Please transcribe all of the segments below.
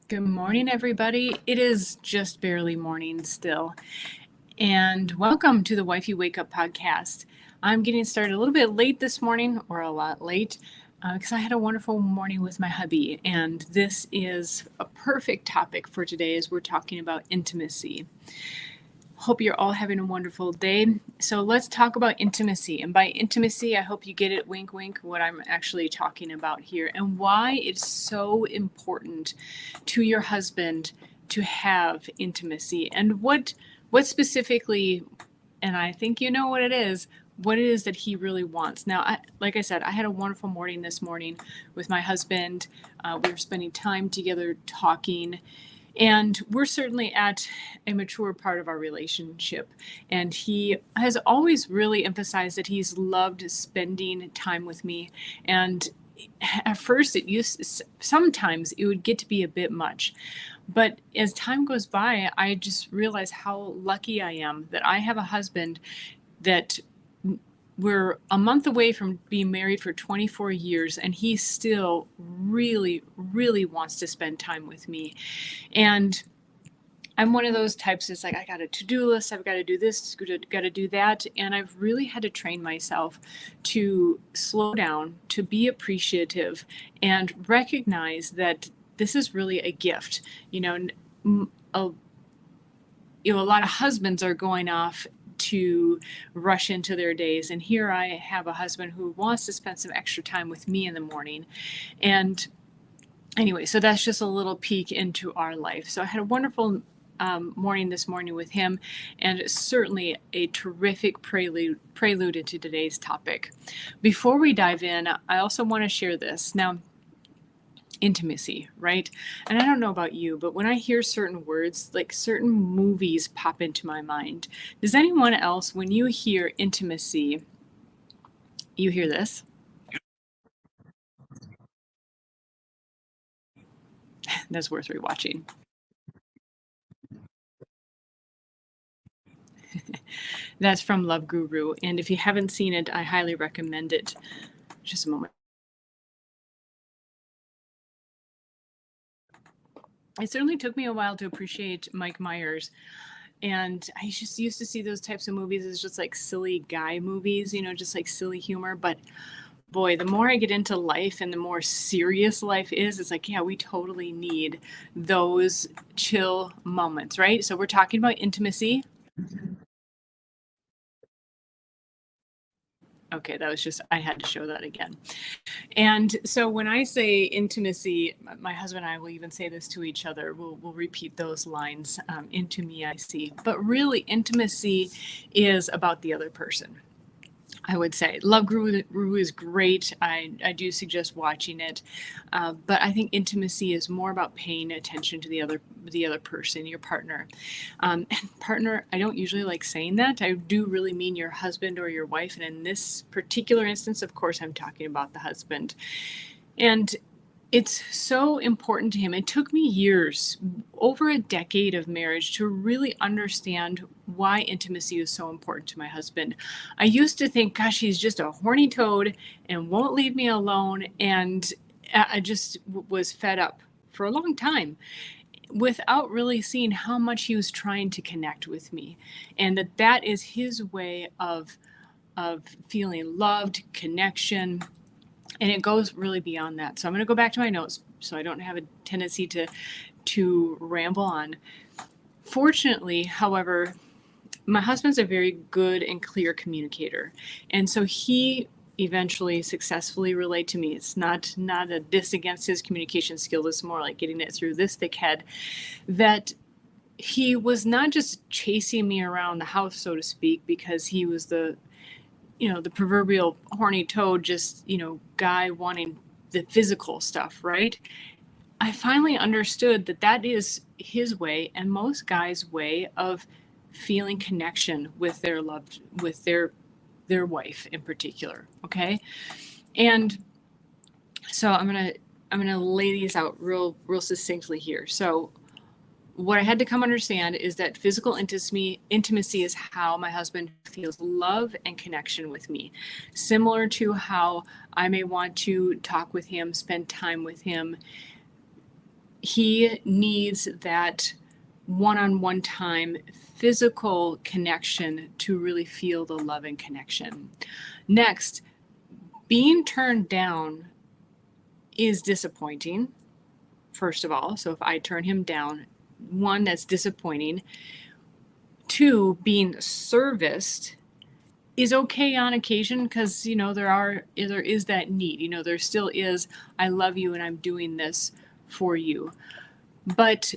Good morning, everybody. It is just barely morning still. And welcome to the Wifey Wake Up podcast. I'm getting started a little bit late this morning, or a lot late, because I had a wonderful morning with my hubby. And this is a perfect topic for today as we're talking about intimacy. Hope you're all having a wonderful day. So let's talk about intimacy. And by intimacy, I hope you get it, wink, wink, what I'm actually talking about here and why it's so important to your husband to have intimacy and what specifically, and I think you know what it is that he really wants. Now, like I said, I had a wonderful morning this morning with my husband. We were spending time together talking. And we're certainly at a mature part of our relationship. And he has always really emphasized that he's loved spending time with me. And at first, sometimes it would get to be a bit much. But as time goes by, I just realize how lucky I am that I have a husband that we're a month away from being married for 24 years, and he still really, really wants to spend time with me. And I'm one of those types that's like, I got a to-do list, I've got to do this, got to do that. And I've really had to train myself to slow down, to be appreciative, and recognize that this is really a gift. A lot of husbands are going off to rush into their days. And here I have a husband who wants to spend some extra time with me in the morning. And anyway, so that's just a little peek into our life. So I had a wonderful morning this morning with him, and it's certainly a terrific prelude into today's topic. Before we dive in, I also want to share this. Now, intimacy, right? And I don't know about you, but when I hear certain words, like certain movies pop into my mind. Does anyone else, when you hear intimacy, you hear this? That's worth rewatching. That's from Love Guru. And if you haven't seen it, I highly recommend it. Just a moment. It certainly took me a while to appreciate Mike Myers. And I just used to see those types of movies as just like silly guy movies, just like silly humor. But boy, the more I get into life and the more serious life is, it's like, yeah, we totally need those chill moments, right? So we're talking about intimacy. Okay, that was just, I had to show that again. And so when I say intimacy, my husband and I will even say this to each other. We'll repeat those lines, into me, I see. But really, intimacy is about the other person. I would say Love Guru is great. I do suggest watching it, but I think intimacy is more about paying attention to the other person, your partner. And partner, I don't usually like saying that. I do really mean your husband or your wife, and in this particular instance, of course, I'm talking about the husband. And it's so important to him. It took me years, over a decade of marriage, to really understand why intimacy is so important to my husband. I used to think, gosh, he's just a horny toad and won't leave me alone. And I just was fed up for a long time without really seeing how much he was trying to connect with me, and that is his way of feeling loved, connection, and it goes really beyond that. So I'm going to go back to my notes so I don't have a tendency to ramble on. Fortunately, however, my husband's a very good and clear communicator, and so he eventually successfully relayed to me. It's not a diss against his communication skills. It's more like getting it through this thick head, that he was not just chasing me around the house, so to speak, because he was the proverbial horny toad, just, guy wanting the physical stuff, right? I finally understood that is his way and most guys' way of feeling connection with their loved, with their wife in particular. Okay. And so I'm gonna lay these out real succinctly here. So what I had to come understand is that physical intimacy is how my husband feels love and connection with me, similar to how I may want to talk with him, spend time with him. he needs that one-on-one time, physical connection to really feel the love and connection. Next, being turned down is disappointing, first of all. So if I turn him down, one, that's disappointing. Two, being serviced is okay on occasion because, there is that need. There still is, I love you and I'm doing this for you. But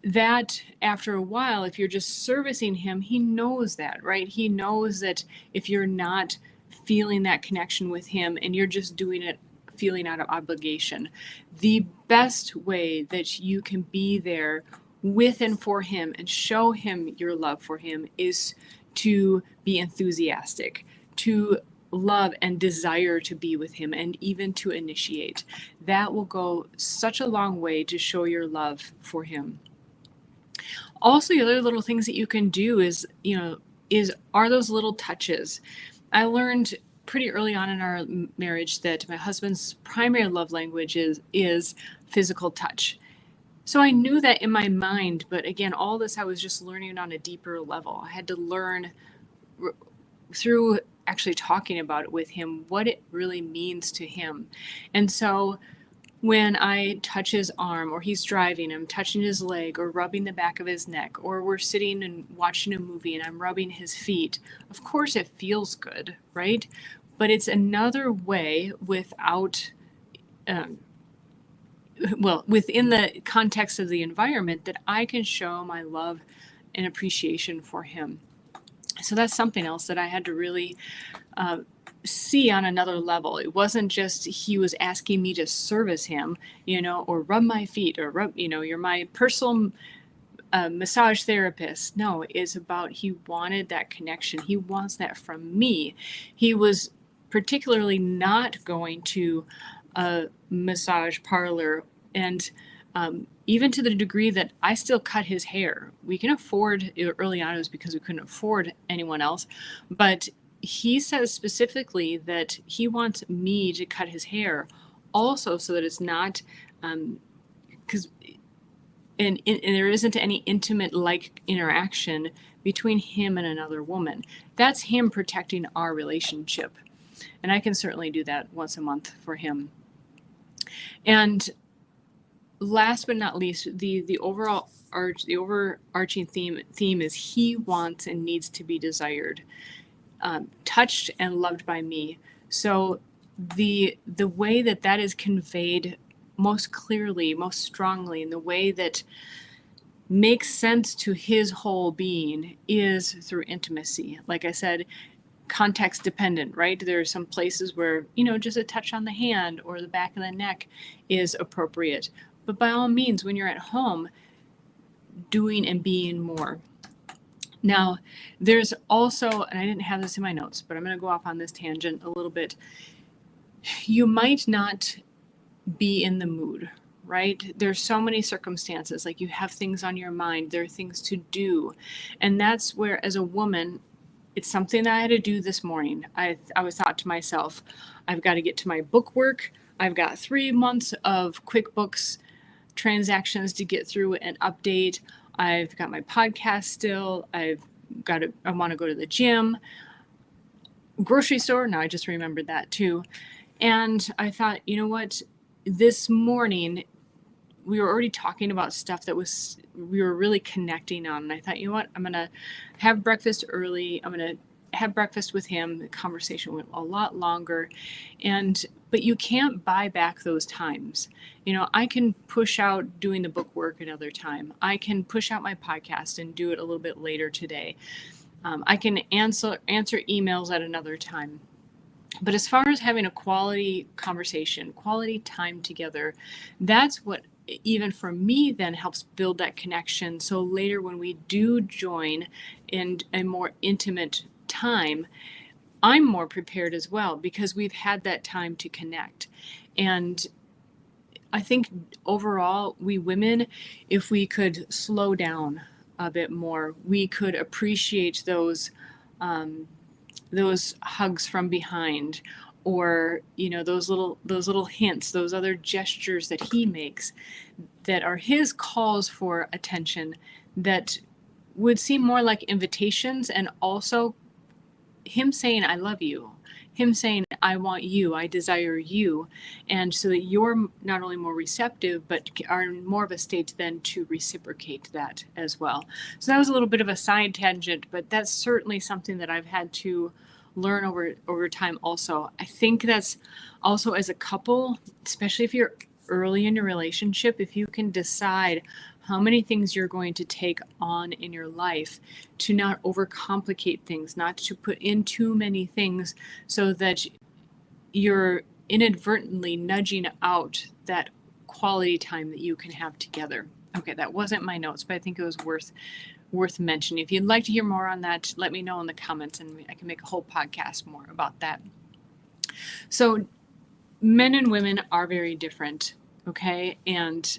that after a while, if you're just servicing him, he knows that, right? He knows that if you're not feeling that connection with him and you're just doing it feeling out of obligation, the best way that you can be there with and for him and show him your love for him is to be enthusiastic, to love and desire to be with him, and even to initiate. That will go such a long way to show your love for him. Also, the other little things that you can do are those little touches. I learned pretty early on in our marriage that my husband's primary love language is physical touch. So I knew that in my mind, but again, all this I was just learning on a deeper level. I had to learn through actually talking about it with him, what it really means to him. And so when I touch his arm, or he's driving, I'm touching his leg or rubbing the back of his neck, or we're sitting and watching a movie and I'm rubbing his feet, of course it feels good, right? But it's another way without, within the context of the environment, that I can show my love and appreciation for him. So that's something else that I had to really see on another level. It wasn't just he was asking me to service him, or rub my feet, or rub, you're my personal massage therapist. No, it's about he wanted that connection. He wants that from me. He was particularly not going to a massage parlor, and even to the degree that I still cut his hair. We can afford, early on it was because we couldn't afford anyone else, but he says specifically that he wants me to cut his hair also, so that it's not, because and there isn't any intimate interaction between him and another woman. That's him protecting our relationship. And I can certainly do that once a month for him. And last but not least, the overarching theme is he wants and needs to be desired, touched and loved by me. So the way that is conveyed most clearly, most strongly, in the way that makes sense to his whole being is through intimacy. Like I said, context dependent, right? There are some places where, just a touch on the hand or the back of the neck is appropriate. But by all means, when you're at home, doing and being more. Now, there's also, and I didn't have this in my notes, but I'm going to go off on this tangent a little bit. You might not be in the mood, right? There's so many circumstances, like you have things on your mind, there are things to do. And that's where, as a woman, it's something that I had to do this morning. I was thought to myself, I've got to get to my book work. I've got 3 months of QuickBooks transactions to get through and update. I've got my podcast still. I want to go to the gym, grocery store. Now I just remembered that too. And I thought, you know what? This morning, we were already talking about stuff that we were really connecting on. And I thought, you know what? I'm going to have breakfast early. I'm going to have breakfast with him. The conversation went a lot longer. But you can't buy back those times. I can push out doing the book work another time. I can push out my podcast and do it a little bit later today. I can answer emails at another time. But as far as having a quality conversation, quality time together, that's what, even for me, then helps build that connection. So later when we do join in a more intimate time, I'm more prepared as well because we've had that time to connect. And I think overall, we women, if we could slow down a bit more, we could appreciate those hugs from behind, or those little hints, those other gestures that he makes. that are his calls for attention that would seem more like invitations, and also him saying, I love you, him saying, I want you, I desire you. And so that you're not only more receptive, but are in more of a state then to reciprocate that as well. So that was a little bit of a side tangent, but that's certainly something that I've had to learn over time also. I think that's also, as a couple, especially if you're early in your relationship, if you can decide how many things you're going to take on in your life, to not overcomplicate things, not to put in too many things so that you're inadvertently nudging out that quality time that you can have together. Okay, that wasn't my notes, but I think it was worth mentioning. If you'd like to hear more on that, let me know in the comments and I can make a whole podcast more about that. So men and women are very different, okay? And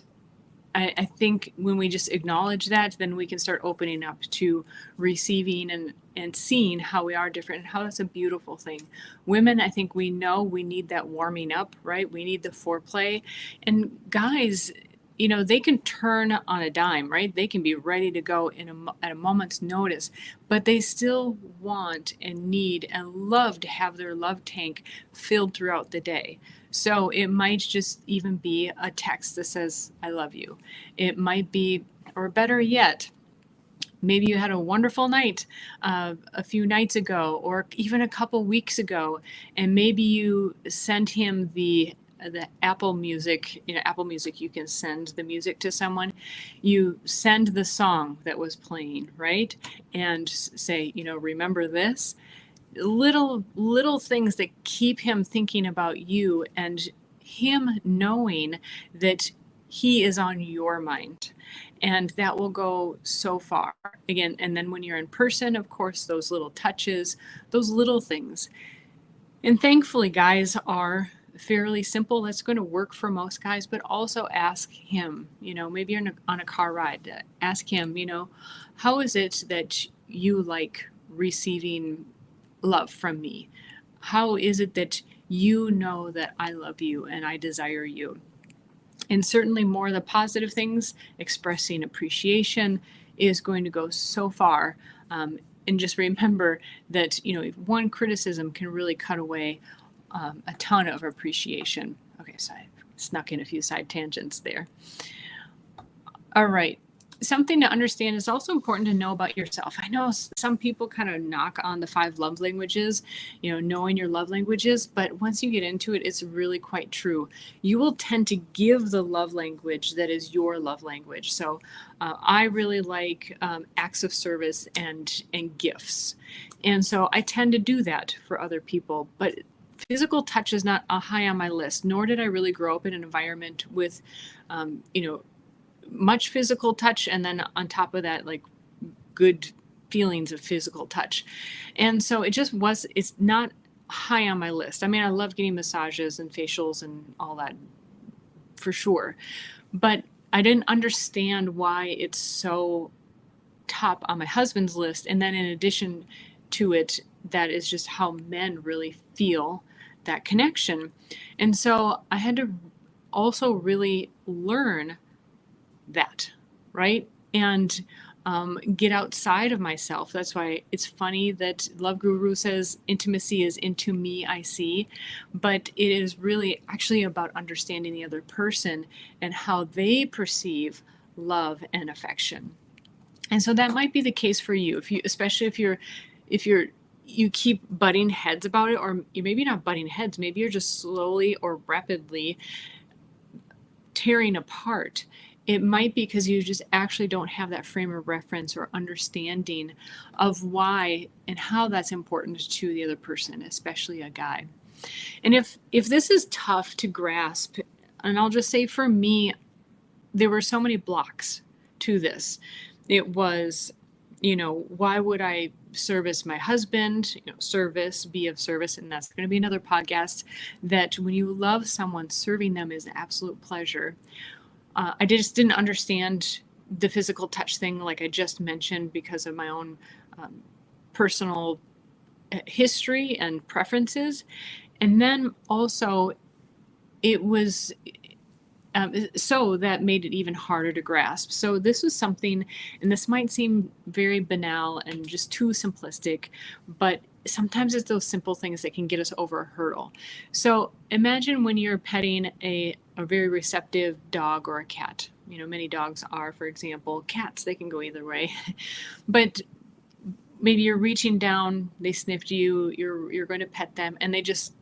I think when we just acknowledge that, then we can start opening up to receiving and seeing how we are different and how that's a beautiful thing. Women, I think we know we need that warming up, right? We need the foreplay. And guys, they can turn on a dime, right? They can be ready to go at a moment's notice, but they still want and need and love to have their love tank filled throughout the day. So it might just even be a text that says, I love you. It might be, or better yet, maybe you had a wonderful night a few nights ago, or even a couple weeks ago, and maybe you sent him the Apple Music. Apple Music, you can send the music to someone. You send the song that was playing, right? And say, remember this? Little things that keep him thinking about you and him knowing that he is on your mind. And that will go so far. Again, and then when you're in person, of course, those little touches, those little things. And thankfully, guys are fairly simple. That's going to work for most guys, but also ask him, maybe you're on a car ride, ask him, how is it that you like receiving love from me? How is it that you know that I love you and I desire you? And certainly more of the positive things, expressing appreciation is going to go so far. And just remember that, one criticism can really cut away a ton of appreciation. Okay, so I snuck in a few side tangents there. All right. Something to understand is also important to know about yourself. I know some people kind of knock on the 5 love languages, knowing your love languages, but once you get into it, it's really quite true. You will tend to give the love language that is your love language. So I really like acts of service and gifts. And so I tend to do that for other people, but physical touch is not high on my list, nor did I really grow up in an environment with, much physical touch, and then on top of that, like good feelings of physical touch. And so it's not high on my list. I mean, I love getting massages and facials and all that for sure, but I didn't understand why it's so top on my husband's list. And then in addition to it, that is just how men really feel that connection. And so I had to also really learn that, right? And get outside of myself. That's why it's funny that Love Guru says intimacy is into me, I see, but it is really actually about understanding the other person and how they perceive love and affection. And so that might be the case for you, especially if you keep butting heads about it, or you maybe not butting heads, maybe you're just slowly or rapidly tearing apart. It might be because you just actually don't have that frame of reference or understanding of why and how that's important to the other person, especially a guy. And if this is tough to grasp, and I'll just say for me, there were so many blocks to this. It was, why would I service my husband? Be of service. And that's going to be another podcast, that when you love someone, serving them is an absolute pleasure. I just didn't understand the physical touch thing, like I just mentioned, because of my own personal history and preferences. And then also it was so that made it even harder to grasp. So this was something, and this might seem very banal and just too simplistic, but sometimes it's those simple things that can get us over a hurdle. So imagine when you're petting a very receptive dog or a cat. You know, many dogs are, for example, cats, they can go either way. But maybe you're reaching down, they sniffed you, you're going to pet them, and they just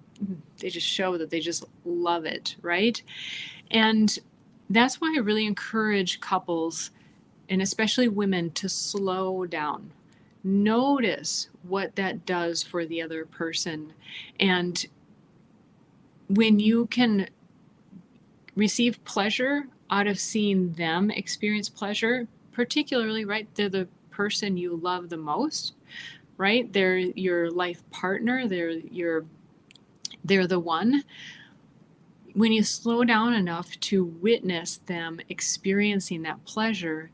show that they just love it, right? And that's why I really encourage couples, and especially women, to slow down. Notice what that does for the other person. And when you can receive pleasure out of seeing them experience pleasure, particularly, right, they're the person you love the most, right? They're your life partner, they're the one. When you slow down enough to witness them experiencing that pleasure,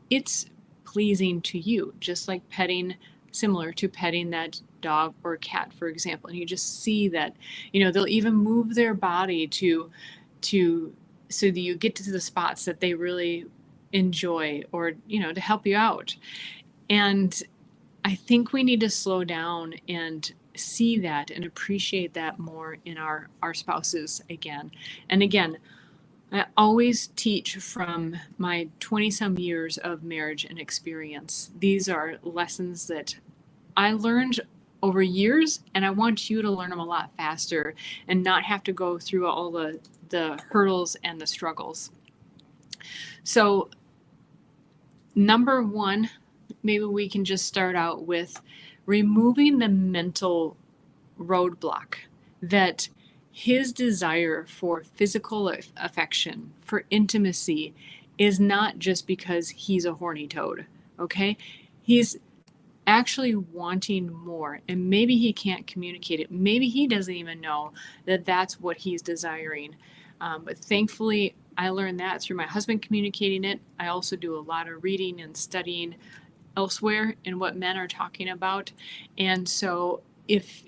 it's pleasing to you, just like similar to petting that dog or cat, for example. And you just see that, they'll even move their body so that you get to the spots that they really enjoy, or, to help you out. And I think we need to slow down and see that and appreciate that more in our spouses again. And again, I always teach from my 20-some years of marriage and experience. These are lessons that I learned over years, and I want you to learn them a lot faster and not have to go through all the hurdles and the struggles. So, number one, maybe we can just start out with removing the mental roadblock that his desire for physical affection, for intimacy, is not just because he's a horny toad, okay? He's actually wanting more, and maybe he can't communicate it. Maybe he doesn't even know that that's what he's desiring. But thankfully, I learned that through my husband communicating it. I also do a lot of reading and studying elsewhere in what men are talking about. And so if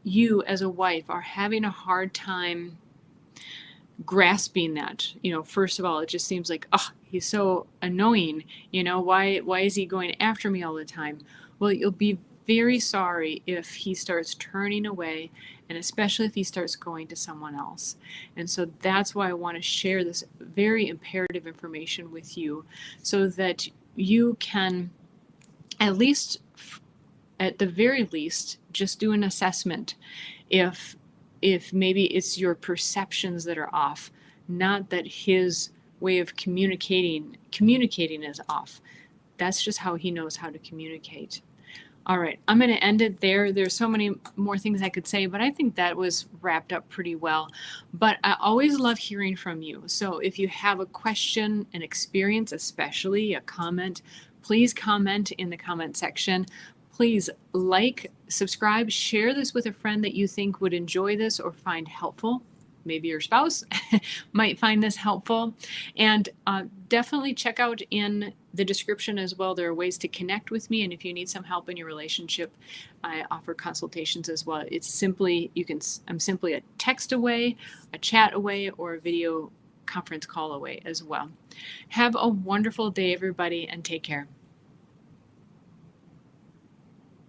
you as a wife are having a hard time grasping that, first of all, it just seems like, oh, he's so annoying, why is he going after me all the time? Well, you'll be very sorry if he starts turning away, and especially if he starts going to someone else. And so that's why I want to share this very imperative information with you, so that you can at the very least just do an assessment if maybe it's your perceptions that are off, not that his way of communicating is off. That's just how he knows how to communicate. All right, I'm going to end it there. There's so many more things I could say, but I think that was wrapped up pretty well. But I always love hearing from you. So if you have a question, an experience, especially a comment, please comment in the comment section. Please like, subscribe, share this with a friend that you think would enjoy this or find helpful. Maybe your spouse might find this helpful. And definitely check out in the description as well. There are ways to connect with me. And if you need some help in your relationship, I offer consultations as well. It's simply, I'm simply a text away, a chat away, or a video conference call away as well. Have a wonderful day, everybody, and take care.